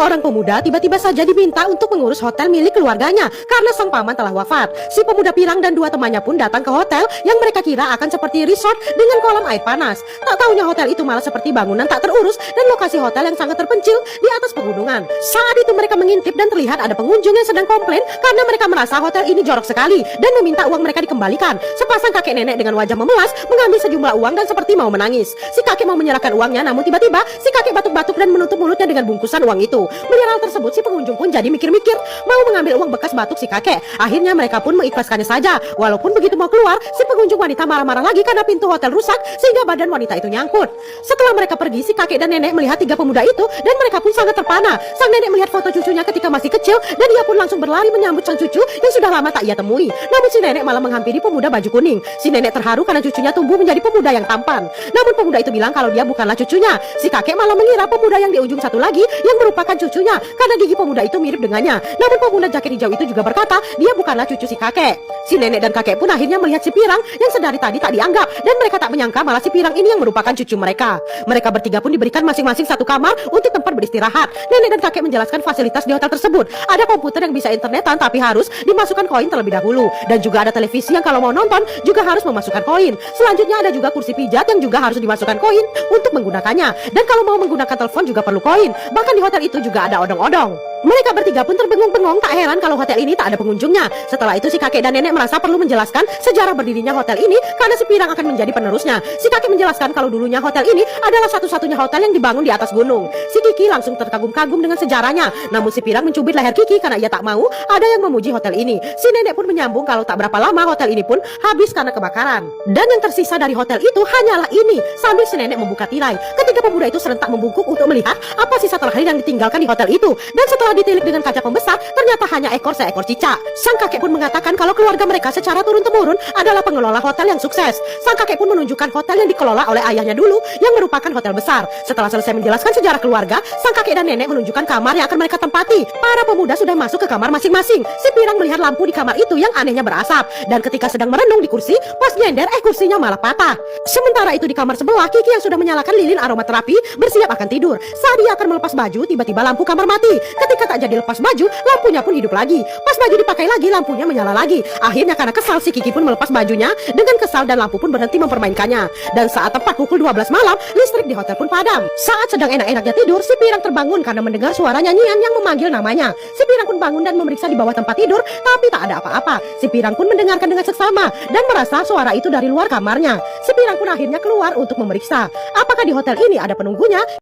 Seorang pemuda tiba-tiba saja diminta untuk mengurus hotel milik keluarganya karena sang paman telah wafat. Si pemuda pirang dan dua temannya pun datang ke hotel yang mereka kira akan seperti resort dengan kolam air panas. Tak taunya hotel itu malah seperti bangunan tak terurus dan lokasi hotel yang sangat terpencil di atas pegunungan. Saat itu mereka mengintip dan terlihat ada pengunjung yang sedang komplain karena mereka merasa hotel ini jorok sekali dan meminta uang mereka dikembalikan. Sepasang kakek nenek dengan wajah memelas mengambil sejumlah uang dan seperti mau menangis. Si kakek mau menyerahkan uangnya, namun tiba-tiba si kakek batuk-batuk dan menutup mulutnya dengan bungkusan uang itu. Melihat hal tersebut, si pengunjung pun jadi mikir-mikir mau mengambil uang bekas batuk si kakek. Akhirnya mereka pun mengikhlaskannya saja. Walaupun begitu mau keluar, si pengunjung wanita marah-marah lagi karena pintu hotel rusak sehingga badan wanita itu nyangkut. Setelah mereka pergi, si kakek dan nenek melihat tiga pemuda itu dan mereka pun sangat terpana. Sang nenek melihat foto cucunya ketika masih kecil dan ia pun langsung berlari menyambut sang cucu yang sudah lama tak ia temui. Namun si nenek malah menghampiri pemuda baju kuning. Si nenek terharu karena cucunya tumbuh menjadi pemuda yang tampan. Namun pemuda itu bilang kalau dia bukanlah cucunya. Si kakek malah mengira pemuda yang di ujung satu lagi yang merupakan cucunya karena gigi pemuda itu mirip dengannya. Namun pemuda jaket hijau itu juga berkata dia bukanlah cucu si kakek. Si nenek dan kakek pun akhirnya melihat si pirang yang sedari tadi tak dianggap dan mereka tak menyangka malah si pirang ini yang merupakan cucu mereka. Mereka bertiga pun diberikan masing-masing satu kamar untuk tempat beristirahat. Nenek dan kakek menjelaskan fasilitas di hotel tersebut. Ada komputer yang bisa internetan tapi harus dimasukkan koin terlebih dahulu. Dan juga ada televisi yang kalau mau nonton juga harus memasukkan koin. Selanjutnya ada juga kursi pijat yang juga harus dimasukkan koin untuk menggunakannya. Dan kalau mau menggunakan telepon juga perlu koin. Bahkan di hotel itu juga ada odong-odong. Mereka bertiga pun terbengong-bengong, tak heran kalau hotel ini tak ada pengunjungnya. Setelah itu si kakek dan nenek merasa perlu menjelaskan sejarah berdirinya hotel ini karena si pirang akan menjadi penerusnya. Si kakek menjelaskan kalau dulunya hotel ini adalah satu-satunya hotel yang dibangun di atas gunung. Si Kiki langsung terkagum-kagum dengan sejarahnya. Namun si pirang mencubit leher Kiki karena ia tak mau ada yang memuji hotel ini. Si nenek pun menyambung kalau tak berapa lama hotel ini pun habis karena kebakaran. Dan yang tersisa dari hotel itu hanyalah ini. Sambil si nenek membuka tirai, ketiga pemuda itu serentak membungkuk untuk melihat apa sisa terakhir yang ditinggalkan di hotel itu. Dan setelah ditilik dengan kaca pembesar, ternyata hanya seekor cicak. Sang kakek pun mengatakan kalau keluarga mereka secara turun-temurun adalah pengelola hotel yang sukses. Sang kakek pun menunjukkan hotel yang dikelola oleh ayahnya dulu yang merupakan hotel besar. Setelah selesai menjelaskan sejarah keluarga, sang kakek dan nenek menunjukkan kamar yang akan mereka tempati. Para pemuda sudah masuk ke kamar masing-masing. Si pirang melihat lampu di kamar itu yang anehnya berasap. Dan ketika sedang merenung di kursi, pas nyender kursinya malah patah. Sementara itu di kamar sebelah, Kiki yang sudah menyalakan lilin aromaterapi bersiap akan tidur. Saat dia akan melepas baju, tiba-tiba lampu kamar mati. Ketika tak jadi lepas baju, lampunya pun hidup lagi. Pas baju dipakai lagi, lampunya menyala lagi. Akhirnya karena kesal, si Kiki pun melepas bajunya dengan kesal dan lampu pun berhenti mempermainkannya. Dan saat tepat pukul 12 malam, listrik di hotel pun padam. Saat sedang enak-enaknya tidur, si pirang terbangun karena mendengar suara nyanyian yang memanggil namanya. Si pirang pun bangun dan memeriksa di bawah tempat tidur, tapi tak ada apa-apa. Si pirang pun mendengarkan dengan seksama dan merasa suara itu dari luar kamarnya. Si pirang pun akhirnya keluar untuk memeriksa apakah di hotel ini ada penunggunya.